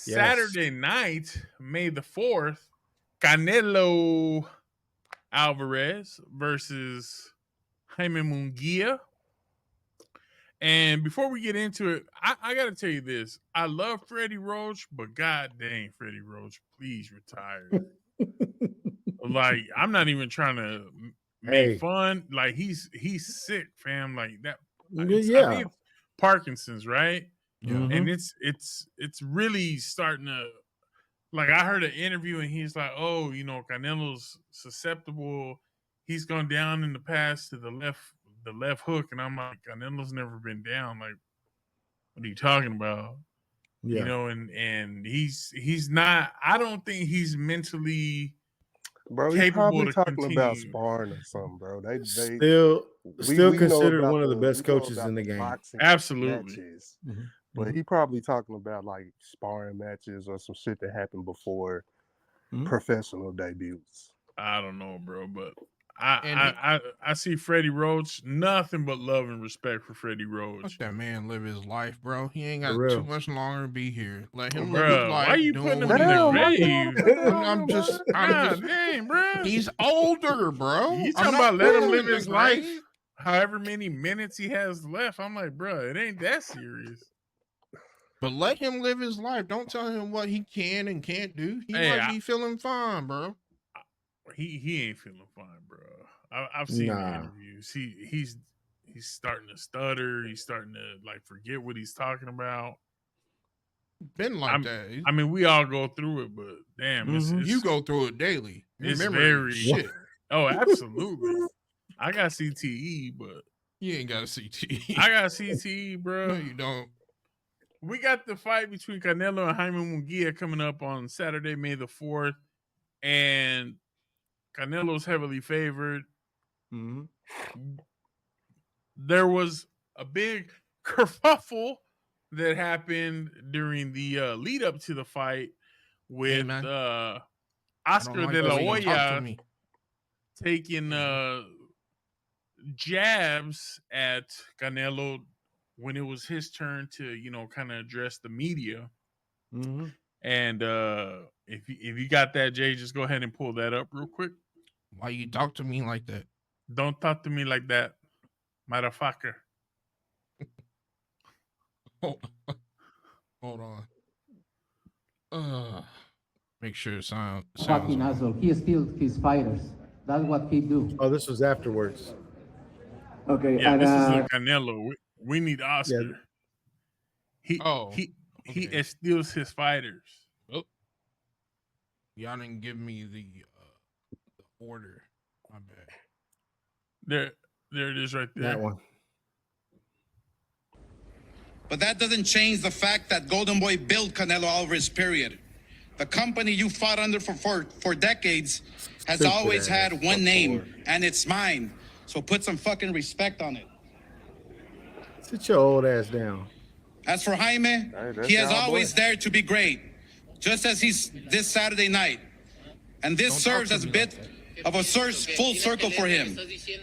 Yes. Saturday night, May the 4th, Canelo Alvarez versus Jaime Munguia. And before we get into it, I got to tell you this. I love Freddie Roach, but god dang, Freddie Roach, please retire. Like, I'm not even trying to make fun. Like, he's sick, fam. Like that. I think it's Parkinson's, right? Yeah. And it's really starting to, like, I heard an interview and he's like, oh, Canelo's susceptible. He's gone down in the past to the left hook, and I'm like, Canelo's never been down. Like, what are you talking about? Yeah. And he's not. I don't think he's mentally. Bro, he probably talking about sparring or something, bro. They still considered one of the best coaches in the game. Absolutely. Matches, but he probably talking about like sparring matches or some shit that happened before professional debuts. I don't know, bro, but I see Freddie Roach, nothing but love and respect for Freddie Roach. Let that man live his life, bro. He ain't got too much longer to be here. Let him live his life. Why you putting him in the grave? I'm just dang, bro. He's older, bro. You talking about let him live his life? However many minutes he has left, I'm like, bro, it ain't that serious. But let him live his life. Don't tell him what he can and can't do. He might be feeling fine, bro. He ain't feeling fine, bro. I've seen the interviews. He's starting to stutter. He's starting to like forget what he's talking about. Been like that. I mean, we all go through it, but damn, it's, you go through it daily. It's Remember very shit. Oh, absolutely. I got CTE, but you ain't got a CTE. I got CTE, bro. No, you don't. We got the fight between Canelo and Jaime Munguia coming up on Saturday, May the 4th, and Canelo's heavily favored. There was a big kerfuffle that happened during the lead up to the fight with Oscar de la Hoya taking jabs at Canelo when it was his turn to kind of address the media. And if you got that, Jay, just go ahead and pull that up real quick. Why you talk to me like that? Don't talk to me like that, motherfucker. Hold on. Make sure it sounds. Fucking asshole. He steals his fighters. That's what he do. Oh, this was afterwards. Okay. Yeah, this is Canelo. We need Oscar. Yeah. He steals his fighters. Oh. Y'all didn't give me the order. My bad. There it is right there. That one. But that doesn't change the fact that Golden Boy built Canelo Alvarez, period. The company you fought under for decades has always had one name, and it's mine. So put some fucking respect on it. Sit your old ass down. As for Jaime, he has always dared to be great, just as he's this Saturday night. And this serves as a bit of a full circle for him.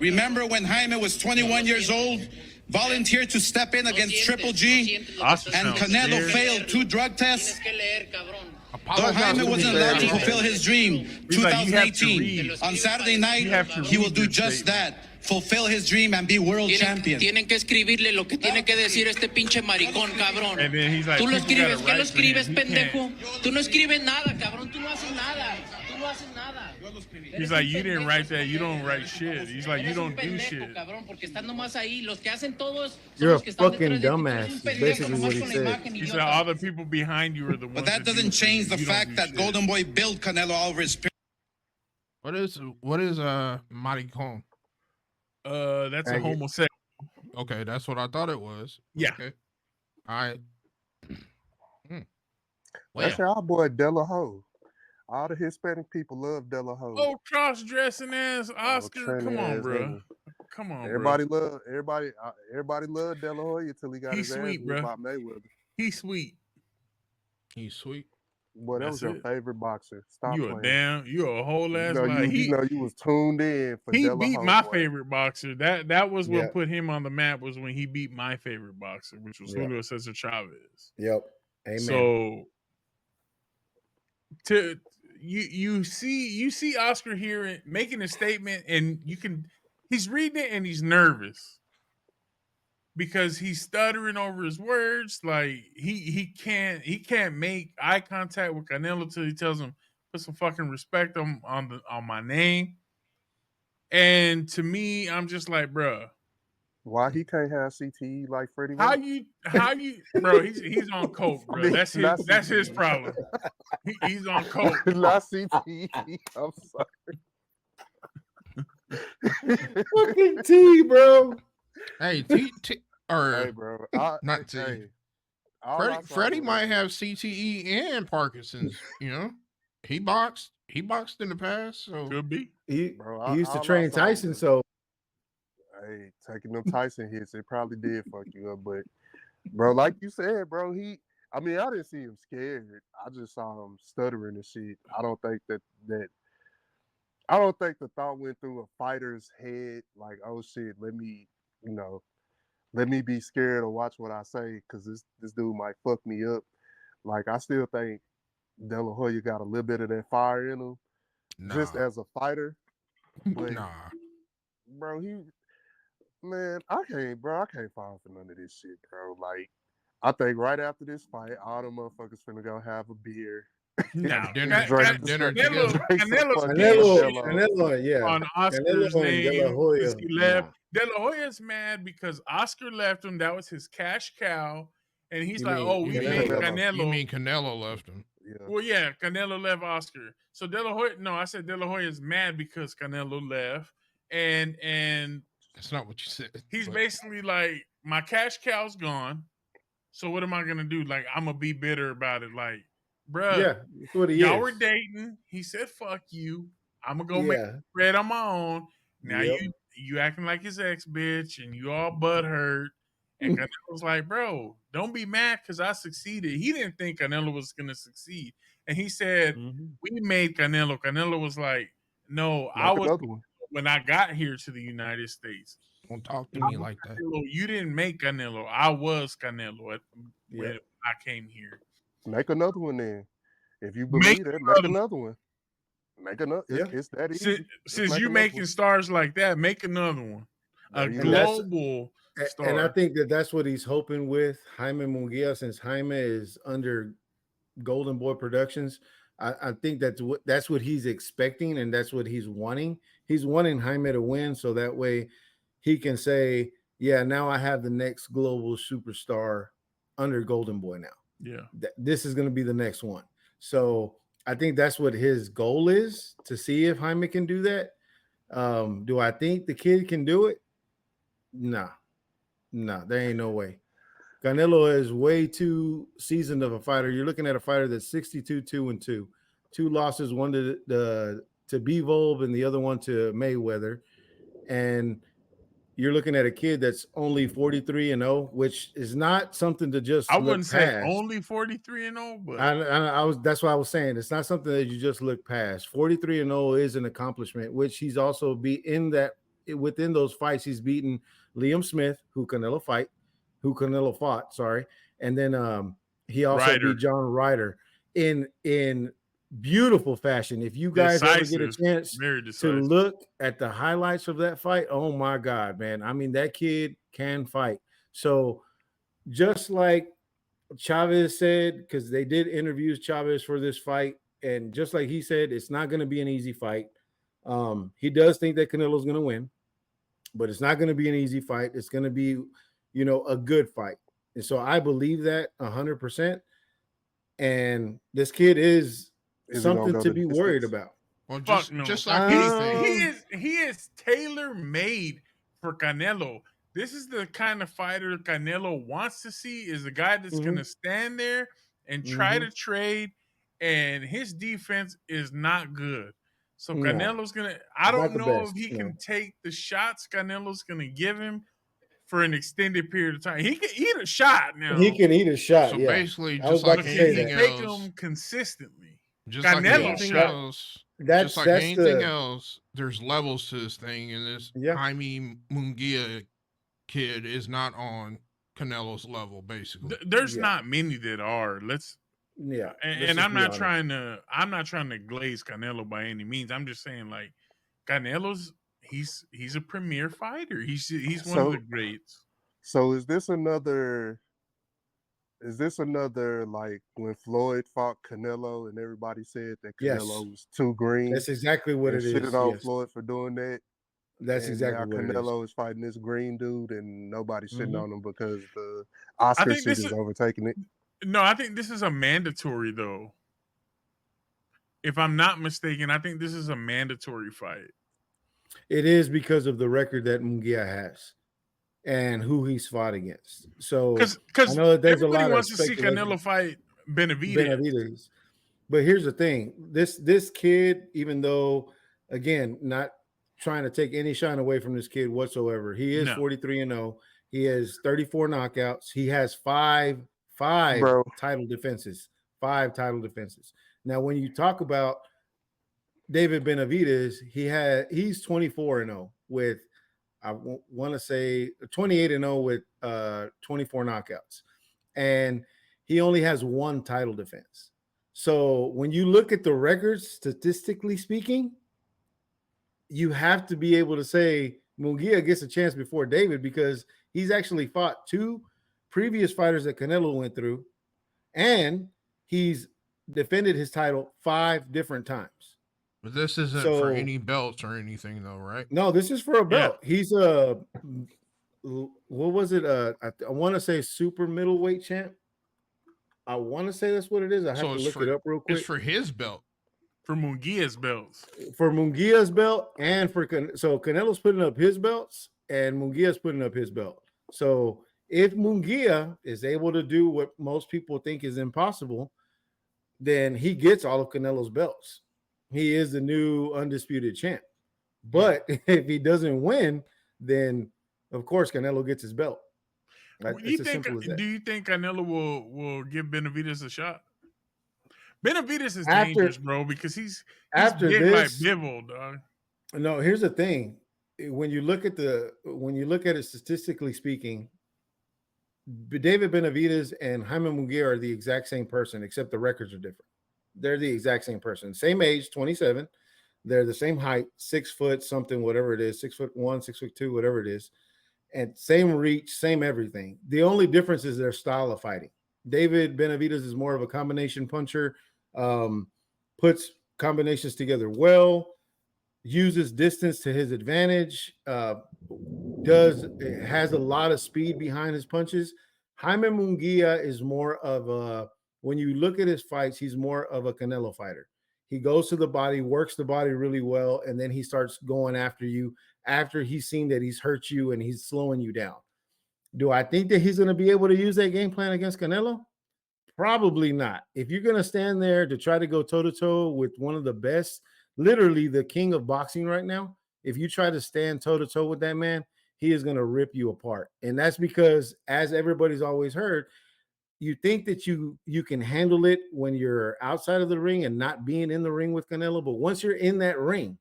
Remember when Jaime was 21 years old, volunteered to step in against Triple G, and Canelo failed 2 drug tests? Though Jaime wasn't allowed to fulfill his dream, 2018, on Saturday night, he will do just that. Fulfill his dream and be world champion. Tienen que escribirle lo que tiene que decir este pinche maricón, cabrón. Like, tú lo escribes, ¿qué lo escribes, pendejo? Tú no escribes nada, cabrón. Tú no haces nada. Tú no haces nada. He's like, you didn't write that. You don't write shit. He's like, you don't do shit. Cabrón, porque están nomás ahí. Los que hacen todos. You're a fucking dumbass. That's basically what he said. He said all the people behind you are the ones. But that doesn't change the fact that Golden Boy built Canelo Alvarez. What is maricón? That's a homosexual. Okay, that's what I thought it was. Yeah. Okay. All right. That's our boy De La Ho. All the Hispanic people love De La Ho. Oh, cross-dressing ass Oscar. Come on, bro. Come on, everybody love De La Hoya until he got his sweet, ass bro. by Mayweather. He's sweet. He's sweet. Boy, that was your favorite boxer. Stop playing. You a whole ass you was tuned in for he De La beat Ho, my boy. favorite boxer. That was what put him on the map, was when he beat my favorite boxer, which was Julio Cesar Chavez. Yep. Amen. So you see Oscar here making a statement, and he's reading it and he's nervous because he's stuttering over his words. Like he can't make eye contact with Canelo till he tells him put some fucking respect on my name. And to me, I'm just like, bruh. Why he can't have CTE like Freddie? How you, bro? He's on coke, bro. That's his problem. He's on coke. Not CTE. I'm sorry. Fucking T, bro. Hey, Hey, bro. Not T. Hey, Freddie might have CTE and Parkinson's. You know, he boxed in the past, so could be. He used to train Tyson, so. Hey, taking them Tyson hits, it probably did fuck you up. But, bro, like you said, bro, I didn't see him scared. I just saw him stuttering and shit. I don't think the thought went through a fighter's head, like, oh shit, let me be scared or watch what I say, because this dude might fuck me up. Like, I still think De La Hoya got a little bit of that fire in him, just as a fighter. But, bro, I can't fall for none of this shit, bro. Like, I think right after this fight, all the motherfuckers finna go have a beer. Dinner. Canelo, yeah. On Oscar's name, De La Hoya. he left. De La Hoya's mad because Oscar left him. That was his cash cow, and he's we made Canelo. You mean Canelo left him? Yeah. Well, yeah, Canelo left Oscar. So De La Hoya. No, I said De La Hoya's mad because Canelo left, and that's not what you said. He's basically like, my cash cow's gone. So what am I gonna do? Like, I'm gonna be bitter about it. Like, bruh, yeah, that's what y'all were dating. He said, "Fuck you. I'm gonna go make bread on my own." Now you acting like his ex bitch, and you all butthurt. And Canelo was like, "Bro, don't be mad because I succeeded." He didn't think Canelo was gonna succeed, and he said, "We made Canelo." Canelo was like, "No, I was." When I got here to the United States. Don't talk to me like that. Canelo, you didn't make Canelo. I was Canelo when I came here. Make another one then. If you believe it, make another one. Make another. Yeah. It's that easy. Since you making stars like that, make another one. A global star. And I think that's what he's hoping with Jaime Munguia, since Jaime is under Golden Boy Productions. I think that's what he's expecting, and that's what he's wanting. He's wanting Jaime to win, so that way he can say, "Yeah, now I have the next global superstar under Golden Boy now. Yeah, this is going to be the next one." So I think that's what his goal is, to see if Jaime can do that. Do I think the kid can do it? Nah, there ain't no way. Canelo is way too seasoned of a fighter. You're looking at a fighter that's 62-2-2, 2 losses, one to Bivol and the other one to Mayweather, and you're looking at a kid that's only 43-0, which is not something to just. I wouldn't say only 43-0, but that's what I was saying. It's not something that you just look past. 43-0 is an accomplishment, which he's also within those fights. He's beaten Liam Smith, who Canelo fought, sorry. And then he also beat John Ryder in beautiful fashion. If you guys ever get a chance to look at the highlights of that fight, oh my God, man. I mean, that kid can fight. So just like Chavez said, because they did interview Chavez for this fight, and just like he said, it's not going to be an easy fight. He does think that Canelo's going to win, but it's not going to be an easy fight. It's going to be, a good fight. And so I believe that 100%. And this kid is something to be worried about. Well, just like anything. He is tailor-made for Canelo. This is the kind of fighter Canelo wants to see, is a guy that's going to stand there and try to trade, and his defense is not good. So Canelo's going to – I don't know if he can take the shots Canelo's going to give him for an extended period of time. He can eat a shot now. He can eat a shot. So basically, just like anything else, take them consistently. Just like anything else, there's levels to this thing, and this Jaime Munguia kid is not on Canelo's level. Basically, there's not many that are. Yeah, And I'm not trying to glaze Canelo by any means. I'm just saying, like, Canelo's he's a premier fighter. He's one of the greats. So is this another like when Floyd fought Canelo and everybody said that Canelo was too green? That's exactly what it is. Shitted on Floyd for doing that. That's and exactly now what Canelo is fighting this green dude, and nobody's shitting on him because the Oscar shit is overtaking it. No, I think this is a mandatory though. If I'm not mistaken, I think this is a mandatory fight. It is because of the record that Munguia has and who he's fought against. So because I know that there's a lot wants of to see Canelo fight Benavidez. But here's the thing: this kid, even though, again, not trying to take any shine away from this kid whatsoever, he is 43-0. He has 34 knockouts. He has five title defenses. 5 title defenses. Now, when you talk about David Benavidez, he's 24-0 with, I want to say 28-0 with 24 knockouts, and he only has 1 title defense. So when you look at the records, statistically speaking, you have to be able to say Munguia gets a chance before David because he's actually fought 2 previous fighters that Canelo went through, and he's defended his title 5 different times. But this isn't for any belts or anything, though, right? No, this is for a belt. Yeah. He's what was it? I want to say super middleweight champ. I want to say that's what it is. I have to look it up real quick. It's for his belt. For Munguia's belts. For Munguia's belt, and for Canelo's putting up his belts, and Munguia's putting up his belt. So if Munguia is able to do what most people think is impossible, then he gets all of Canelo's belts. He is the new undisputed champ. But if he doesn't win, then of course Canelo gets his belt. Do you think Canelo will give Benavidez a shot? Benavidez is dangerous, bro, because he's big like Bivol, dog. No, here's the thing. When you look at it statistically speaking, David Benavidez and Jaime Munguia are the exact same person, except the records are different. They're the exact same person. Same age, 27. They're the same height, 6 foot something, whatever it is, 6'1", 6'2", whatever it is. And same reach, same everything. The only difference is their style of fighting. David Benavidez is more of a combination puncher, puts combinations together well, uses distance to his advantage, has a lot of speed behind his punches. Jaime Munguia is more of a, when you look at his fights, he's more of a Canelo fighter. He goes to the body, works the body really well, and then he starts going after you after he's seen that he's hurt you and he's slowing you down. Do I think that he's going to be able to use that game plan against Canelo? Probably not. If you're going to stand there to try to go toe-to-toe with one of the best, literally the king of boxing right now, if you try to stand toe-to-toe with that man, he is going to rip you apart. And that's because, as everybody's always heard, you think that you can handle it when you're outside of the ring and not being in the ring with Canelo. But once you're in that ring,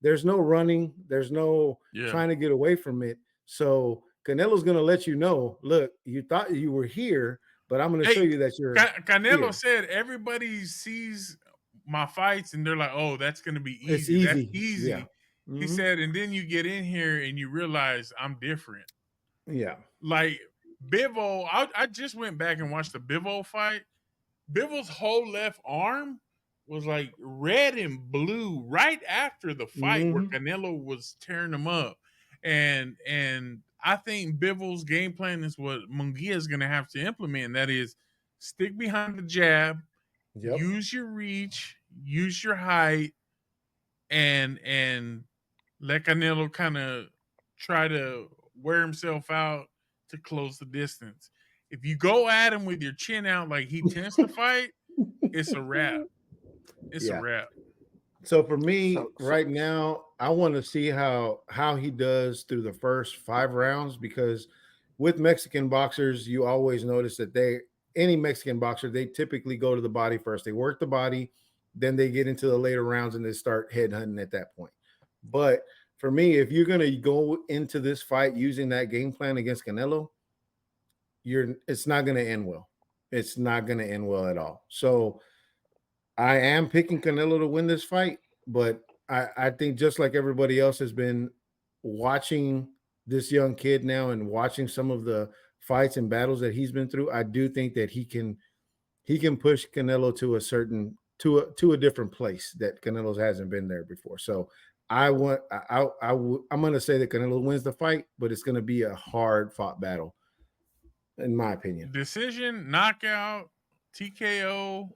there's no running. There's no trying to get away from it. So Canelo's going to let you know, look, you thought you were here, but I'm going to show you that you're Canelo said everybody sees my fights and they're like, oh, that's going to be easy. It's easy. That's easy. Yeah. He said, and then you get in here and you realize I'm different. Yeah. Like Bivol, I just went back and watched the Bivol fight. Bivol's whole left arm was like red and blue right after the fight where Canelo was tearing him up. And I think Bivol's game plan is what Munguia is going to have to implement. And that is stick behind the jab, use your reach, use your height, and let Canelo kind of try to wear himself out to close the distance. If you go at him with your chin out like he tends to fight, it's a wrap. It's a wrap. So for me right now, I want to see how he does through the first 5 rounds, because with Mexican boxers, you always notice that any Mexican boxer, they typically go to the body first. They work the body, then they get into the later rounds and they start headhunting at that point. But for me, if you're going to go into this fight using that game plan against Canelo, it's not going to end well. it's not going to end well at all. So I am picking Canelo to win this fight, but I think just like everybody else has been watching this young kid now and watching some of the fights and battles that he's been through, I do think that he can push Canelo to a certain to a different place that Canelo hasn't been there before. So I'm going to say that Canelo wins the fight, but it's going to be a hard fought battle, in my opinion. Decision, knockout, TKO.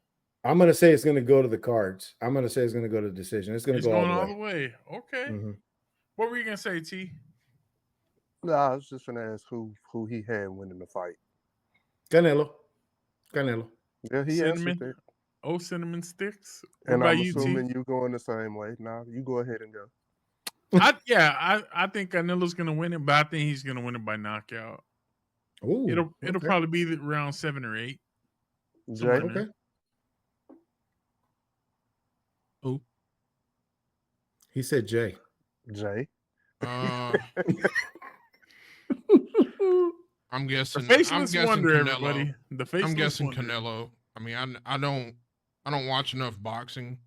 I'm going to say it's going to go to the cards. I'm going to say it's going to go to decision. It's going to go all the way. Okay. Mm-hmm. What were you going to say, T? No, I was just going to ask who he had winning the fight. Canelo. Yeah, he answered that. Oh, cinnamon sticks. And I'm assuming you going the same way. Now you go ahead and go. I think Canelo's going to win it, but I think he's going to win it by knockout. Ooh, it'll probably be around 7 or 8. Jay, okay. Who? He said Jay. I'm guessing. Faceless wonder, Canelo. everybody. I'm guessing Canelo. I mean, I don't watch enough boxing.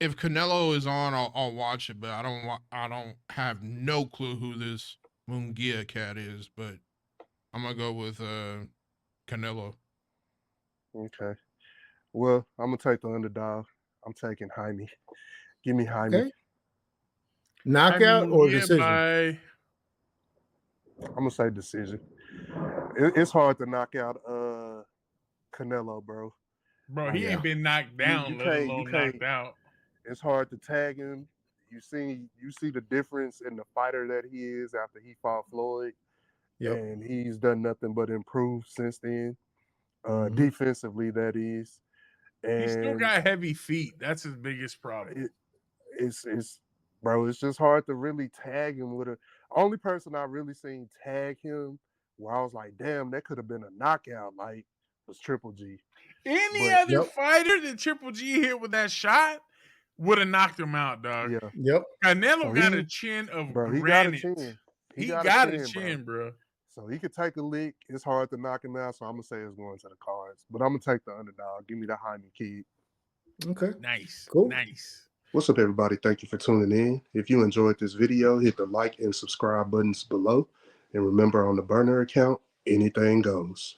If Canelo is on, I'll watch it, but I don't have no clue who this Munguia cat is. But I'm gonna go with Canelo. Okay. Well, I'm gonna take the underdog. I'm taking Jaime. Give me Jaime. Okay. Knockout or decision? I'm gonna say decision. It's hard to knock out Canelo, bro. Bro, he ain't been knocked down, let alone knocked out. It's hard to tag him. You see the difference in the fighter that he is after he fought Floyd. Yep. And he's done nothing but improve since then. Defensively, that is. And he still got heavy feet. That's his biggest problem. Bro, it's just hard to really tag him with only person I really seen tag him where I was like, damn, that could have been a knockout, like, was Triple G. Any other fighter that Triple G hit with that shot would have knocked him out, dog. Yeah. Yep. Canelo got a chin of granite. He got a chin, bro. So he could take a lick. It's hard to knock him out, so I'm going to say it's going to the cards. But I'm going to take the underdog. Give me the Jaime kid. Okay. Nice. Cool. Nice. What's up, everybody? Thank you for tuning in. If you enjoyed this video, hit the like and subscribe buttons below. And remember, on the burner account, anything goes.